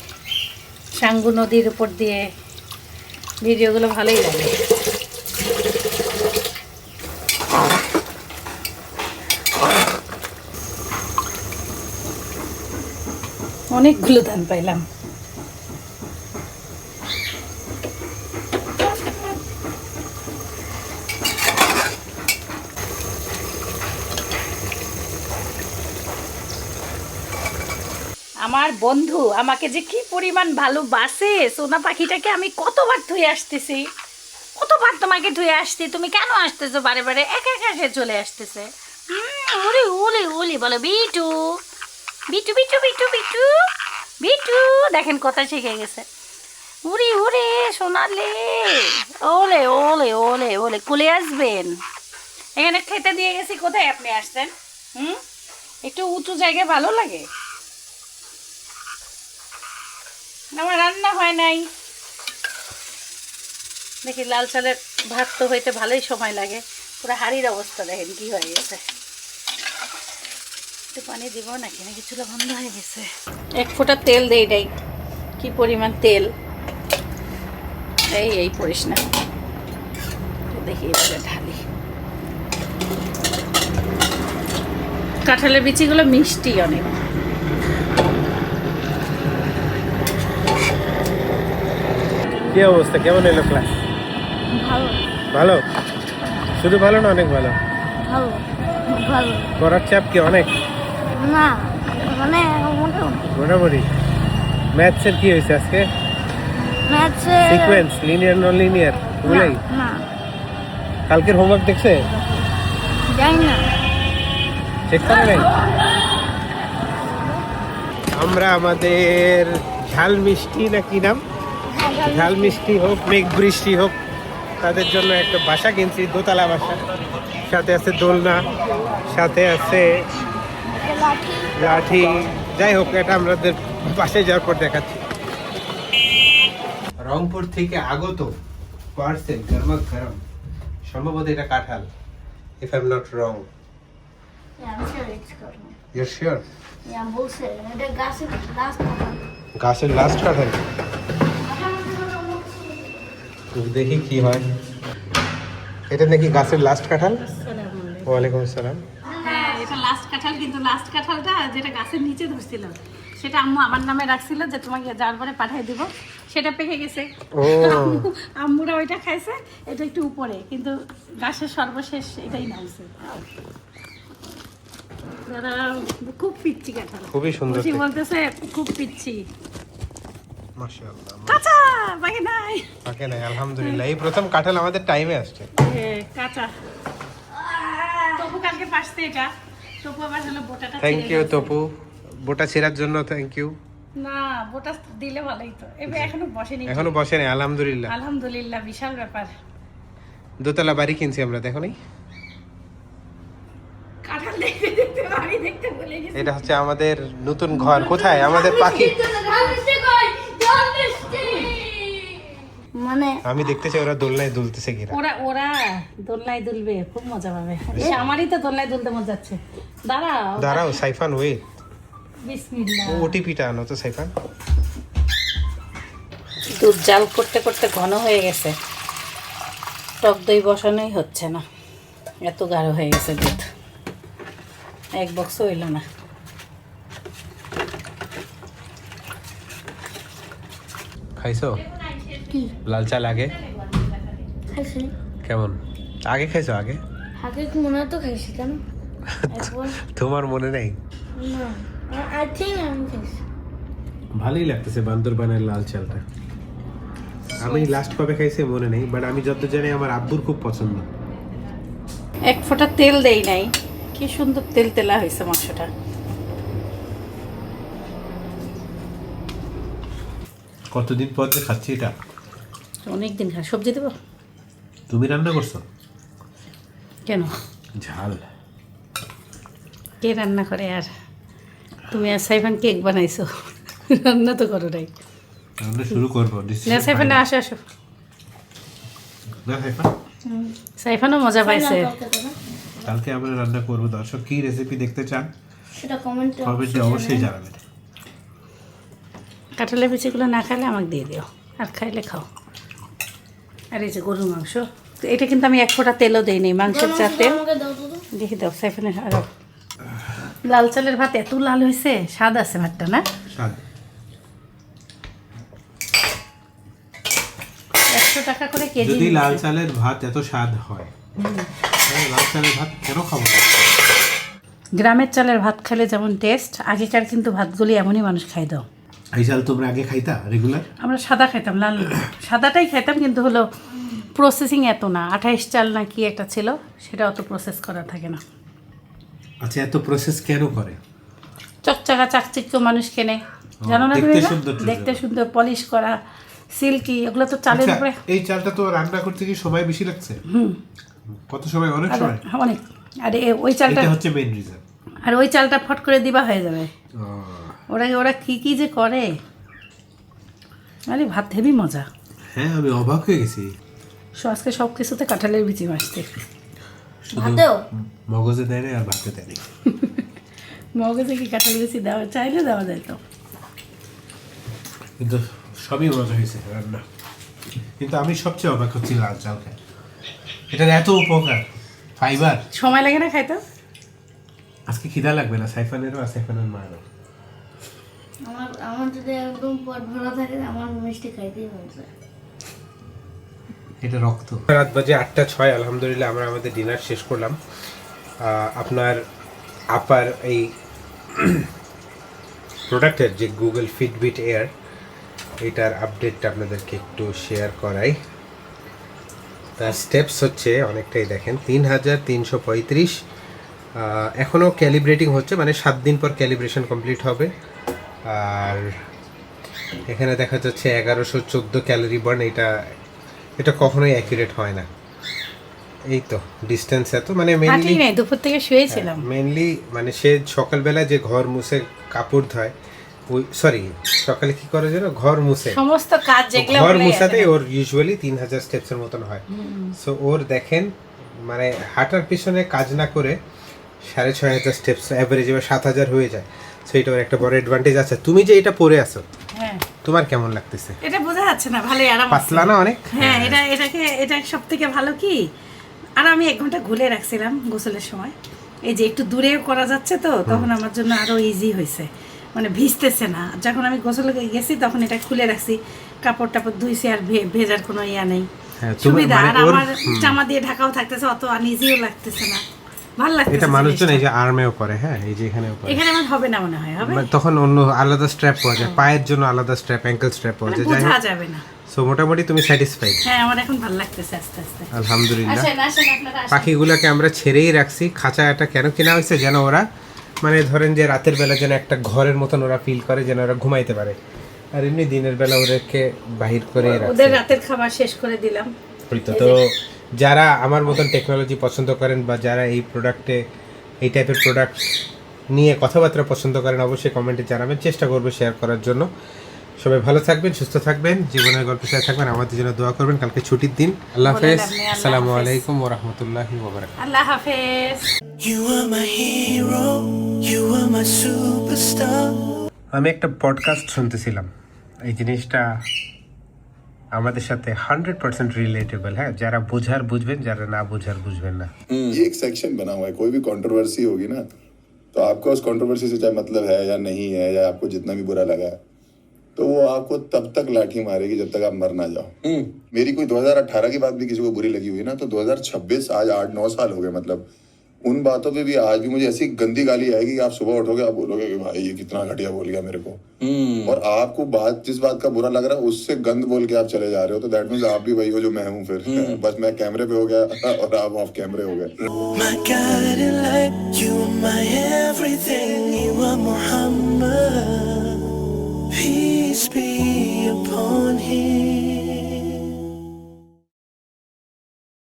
সাঙ্গু নদীর উপর দিয়ে, ভিডিওগুলো ভালোই লাগে। অনেকগুলো ধান পাইলাম। আমার বন্ধু আমাকে যে কি পরিমাণ ভালোবাসে, সোনা পাখিটাকে আমি কতবার ধুয়ে আসতেছি, কতবার তোমাকে ধুয়ে আসছি, তুমি কেন আসতেছো বারে বারে? একা একা সে চলে আসতেছে। ওরে ওলে ওলে বলো বিটু বিটু বিটু বিটু বিটু বিটু, দেখেন কথা শিখে গেছে। উড়ি উড়ে সোনালে, ওলে ওলে ওলে ওলে, কুলে আসবেন। এখানে খেতে দিয়ে গেছি, কোথায় আপনি আসছেন? একটু উঁচু জায়গায় ভালো লাগে। আমার রান্না হয় নাই দেখি। লাল চালের ভাত তো হইতে ভালোই সময় লাগে। পুরো হাড়ির অবস্থা দেখেন কি হয়ে গেছে। একটু পানি দিব নাকি, নাকি চুলা বন্ধ হয়ে গেছে? এক ফোঁটা তেল দেই নাই, কি পরিমাণ তেল! এই পড়িস না, দেখি এবারে ঢালি। কাঁঠালের বিচিগুলো মিষ্টি অনেক। কি অবস্থা, কেমন এলো ক্লাস? ভালো ভালো? শুধু ভালো না, অনেক ভালো? ভালো ভালো পড়ার চাপ কি অনেক? না, মানে মোটামুটি। মোটামুটি। ম্যাথসের কি হয়েছে আজকে? ম্যাথসে সিকোয়েন্স, লিনিয়ার নন লিনিয়ার ওগুলাই? না, কালকের হোমওয়ার্ক দেখছে? জানি না। চেক করে নাই? আমরা আমাদের ঝাল মিষ্টি না কি নাম, ঝাল মিষ্টি হোক মেঘ বৃষ্টি হোক, তাদের জন্য একটা বাসা কিনছি, দোতলা বাসা। সাথে আছে দোলনা, সাথে আছে লাঠি। যাই হোক, এটা আমাদের বাসায় যাওয়ার পর দেখাচ্ছি। রংপুর থেকে আগত পার্সেল, গরম গরম। সম্ভবত এটা কাঁঠাল, if I'm not wrong. I'm sure it's good. You're sure? Yeah, বলছে এটা গাছের লাস্ট কথা। গাছের লাস্ট কাঁঠাল, দেখি কি হয়। এটা নাকি গাছের লাস্ট কাঁঠাল? ওয়ালাইকুম আসসালাম। হ্যাঁ, এটা লাস্ট কাঁঠাল, কিন্তু লাস্ট কাঁঠালটা যেটা গাছের নিচে ধরছিল সেটা আম্মু আমার নামে রাখছিল যে তোমাকে যার পরে পাঠিয়ে দিব। সেটা পেকে গেছে, ও আম্মুরা ওইটা খাইছে, এটা একটু উপরে, কিন্তু গাছের সর্বশেষ এটাই নামছে। দাদা খুব পিচ্ছি কাঁঠাল, খুবই সুন্দর। খুশি বলতেছে খুব পিচ্ছি। মাশাআল্লাহ, কাঁচা পাকে নাই, পাকে নাই, আলহামদুলিল্লাহ। এই প্রথম কাঁঠাল আমাদের টাইমে আসছে। কাঁচা। তপু কালকে পারছে এটা, তপু আবার হলো বোটাটা। থ্যাংক ইউ তপু, বোটা ছেঁড়ার জন্য থ্যাংক ইউ। না বোটা দিলে ভালোই তো এবার এখনো বসেনি এখনো বসে নাই, আলহামদুলিল্লাহ। আলহামদুলিল্লাহ, বিশাল ব্যাপার। দোতলা বাড়ি কিনছি আমরা, দেখো নাই? কাঁঠাল দেখতে দেখতে বাড়ি দেখতে ভুলে গেছি। এটা হচ্ছে আমাদের নতুন ঘর। কোথায় আমাদের পাখি? মানে আমি দেখতে চাই ওরা দোলনায় দুলতেছে কিনা। ওরা ওরা দোলনায় দুলবে, খুব মজা পাবে। এসে আমারই তো দোলনায় দুলতে মজা যাচ্ছে। দাঁড়াও দাঁড়াও সাইফান, ওয়েট। বিসমিল্লাহ। ওটিপিটা আনো তো সাইফান। দুধ জাল করতে করতে ঘন হয়ে গেছে, টক দই বসানোই হচ্ছে না, এত গাঢ় হয়ে গেছে দুধ, এক বক্স হইল না। খাইছো কি লাল চা লাগে? খাইছি? কেমন? আগে খাইছো? আগে আগে মনে হয় তো খাইছি, কেন একবার তোমার মনে নেই? না, আই থিঙ্ক আমি খাইছি। ভালোই লাগতেছে বান্দরবানের লাল চালটা। আমি লাস্ট কবে খাইছি মনে নেই, বাট আমি যত জানি আমার আব্বুর খুব পছন্দ। এক ফোঁটা তেল দেই নাই, কি সুন্দর তেল তেলা হয়েছে মাংসটা। কতদিন পর যে খাচ্ছি এটা। অনেকদিন খা। সবজি দেবো? তুমি রান্না করছো? কেন, ঝাল। কে রান্না করে? আর তুমি আর সাইফান কেক বানাইছো, রান্না তো করো নাই। রান্না শুরু করবো। না সাইফান, আসো আসো। না সাইফান, সাইফানও মজা পাইছে। কালকে আমরা রান্না করবো। দর্শক কি রেসিপি দেখতে চান সেটা কমেন্টে কমেন্টে অবশ্যই জানাবেন। কাঁঠালের বিচিগুলো না খাইলে আমাকে দিয়ে দিও, আর খাইলে খাও। আর এই যে গরুর মাংস, তো এটা কিন্তু আমি এক ফোঁটা তেলও দিই নি, মাংসের চা তেল। আমাকে দাও তো। দেখি দাও সাইফানের। আর লাল চালের ভাত এত লাল হয়েছে, স্বাদ আছে ভাতটা না? স্বাদ। 100 টাকা করে কেজি। যদি লাল চালের ভাত এত স্বাদ হয়, তাহলে লাল চালের ভাত কেন খাবো না? গ্রামের চালের ভাত খেলে যেমন টেস্ট, আগেকার কিন্তু ভাতগুলি এমনই মানুষ খাই দাও। এই চাল তোমরা আগে খাইতা রেগুলার? আমরা সাদা খাইতাম, লাল সাদাটাই খাইতাম, কিন্তু হলো প্রসেসিং এত না। 28 চাল না কি একটা ছিল, সেটা অত প্রসেস করা থাকে না। আচ্ছা, এত প্রসেস কেন করে? চকচকা চাকচিক্য মানুষ কেনে, জানো না তুমি? দেখতে না? সুন্দর সুন্দর। দেখতে সুন্দর, পলিশ করা, সিল্কি, এগুলো তো চালের আচ্ছা, উপরে। এই চালটা তো রান্না করতে কি সময় বেশি লাগছে? কত সময়? অনেক সময়। অনেক। আর ওই চালটা, এটা হচ্ছে মেইন রিজন। আর ওই চালটা ফট করে দিবা হয়ে যাবে। ওরা ওরা কি কি যে করে, আরে ভাত হেবি মজা। হ্যাঁ, আমি অবাক হয়ে গেছি। আজকে সব কিছুতে কাঁঠালের বিচি মাসতে। ভাতেও মগজে দেয় না আর ভাতে দেয় না। মগজে কি কাঁঠালের বিচি দেওয়া চাইলে দেওয়া যায় তো। কিন্তু সবই মজা হয়েছে রান্না। কিন্তু আমি সবচেয়ে অবাক হচ্ছি লাল চাল খাই। এটার এত উপকার, ফাইবার। সময় লাগে না খাইতে? আজকে খিদা লাগবে না সাইফানেরও আর সাইফানের মায়েরও। আমার যদি একদম পেট ভরা থাকে, আমার মিষ্টি খাইতেই মন চায়। এটা রক্ত। রাত বাজে 8:06। আলহামদুলিল্লাহ আমরা আমাদের ডিনার শেষ করলাম। আপনার আপার এই প্রোডাক্টের যে গুগল ফিটবিট এয়ার, এটার আপডেটটা আপনাদেরকে একটু শেয়ার করাই। তার স্টেপস হচ্ছে অনেকটাই, দেখেন 3335। এখনও ক্যালিব্রেটিং হচ্ছে, মানে 7 দিন পর ক্যালিব্রেশন কমপ্লিট হবে। আর এখানে দেখা যাচ্ছে 1114 ক্যালোরি বার্ন। এটা কখনোই অ্যাকুরেট হয় না। এই তো ডিস্টেন্স এত, মানে হাঁটি নাই, দুপুর থেকে শুয়েছিলাম। মেনলি মানে সে সকালবেলা যে ঘর মুছে কাপড় ধোয়, ওই সরি সকালে কি করে যেন ঘর মুছে, সমস্ত কাজ যেগুলো ঘর মুছাতে ওর ইউজুয়ালি 3000 স্টেপসের মতন হয়। সো ওর দেখেন মানে হাঁটার পিছনে কাজ না করে 6500 স্টেপস অ্যাভারেজ এবার 7000 হয়ে যায়। সো এটা ওর একটা বড় অ্যাডভান্টেজ আছে। তুমি যে এটা পরে আছো, হ্যাঁ, তোমার কেমন লাগতেছে? এটা বোঝা যাচ্ছে না, ভালোই আরাম আছে। পাতলা না অনেক? হ্যাঁ, এটা সব থেকে ভালো কি, আর আমি 1 ঘন্টা ঘুরে রাখছিলাম গোসলের সময়। এই যে একটু দূরে করা যাচ্ছে তো, তখন আমার জন্য আরো ইজি হয়েছে, মানে ভিজতেছে না। যখন আমি গোসলে গেছি তখন এটা খুলে রাখছি, কাপড় টাপড় ধুইছি, আর ভেজার কোনো ইয়া নেই, সুবিধা। আর আমার জামা দিয়ে ঢাকাও থাকতেছে, অত আনইজিও লাগতেছে না, ভালো লাগতেছে। এটা মানুষজন এই যে আর্মেও করে, হ্যাঁ এই যে এখানেও করে। এখানে আমার হবে না মনে হয়, হবে তখন অন্য আলাদা স্ট্র্যাপ পাওয়া যায়, পায়ের জন্য আলাদা স্ট্র্যাপ, অ্যাঙ্কেল স্ট্র্যাপ পাওয়া যায়। যাই বোঝা হোক, যাবে না। সো মোটামুটি তুমি স্যাটিসফাইড? হ্যাঁ, আমার এখন ভালো লাগতেছে আস্তে আস্তে। আলহামদুলিল্লাহ। আসেন আসেন আপনারা আসেন। পাখিগুলোকে আমরা ছেড়েই রাখছি। খাঁচাটা কেন কেনা হয়েছে যেন ওরা মানে ধরেন যে রাতের বেলা যেন একটা ঘরের মতন ওরা ফিল করে, যেন ওরা ঘুমাইতে পারে। আর এমনি দিনের বেলা ওদেরকে বাহির করে ওদের রাতের খাবার শেষ করে দিলাম। তো যারা আমার মতন টেকনোলজি পছন্দ করেন বা যারা এই প্রোডাক্টে এই টাইপের প্রোডাক্ট নিয়ে কথাবার্তা পছন্দ করেন, অবশ্যই কমেন্টে জানাবেন, চেষ্টা করবো শেয়ার করার জন্য। সবাই ভালো থাকবেন, সুস্থ থাকবেন, জীবনের গল্পের সাথে থাকবেন, আমাদের জন্য দোয়া করবেন। কালকে ছুটির দিন। আল্লাহ হাফেজ, আসসালামু আলাইকুম ওয়া রাহমাতুল্লাহি ওয়া বারাকাতুহু। আল্লাহ হাফেজ। You are my hero, you are my superstar. আমি একটা পডকাস্ট শুনতেছিলাম, এই জিনিসটা আমাদের সাথে 100% রিলেটেবল। হ্যাঁ, যারা বোঝার বুঝবেন, যারা না বোঝার বুঝবেন না। ये एक सेक्शन बना हुआ है, कोई भी कंट्रोवर्सी होगी ना तो आपको उस कंट्रोवर्सी से चाहे मतलब है या नहीं है, या आपको जितना भी बुरा लगा है, तो वो आपको तब तक लाठी मारेगी जब तक आप मर ना जाओ। मेरी कोई 2018 की बात भी किसी को बुरी लगी हुई ना, तो 2026 आज 8-9 साल हो गए, मतलब उन बातों पे भी आज भी मुझे ऐसी गंदी गाली आएगी कि आप सुबह उठोगे, आप बोलोगे कि भाई ये कितना घटिया बोल गया मेरे को। और आपको जिस बात का बुरा लग रहा है उससे गंद बोल के आप चले जा रहे हो, तो दैट मींस आप भी वही हो जो मैं हूँ फिर। बस मैं कैमरे पे हो गया और आप ऑफ कैमरे हो गए। My guiding light, you are my everything, you are Muhammad. Peace be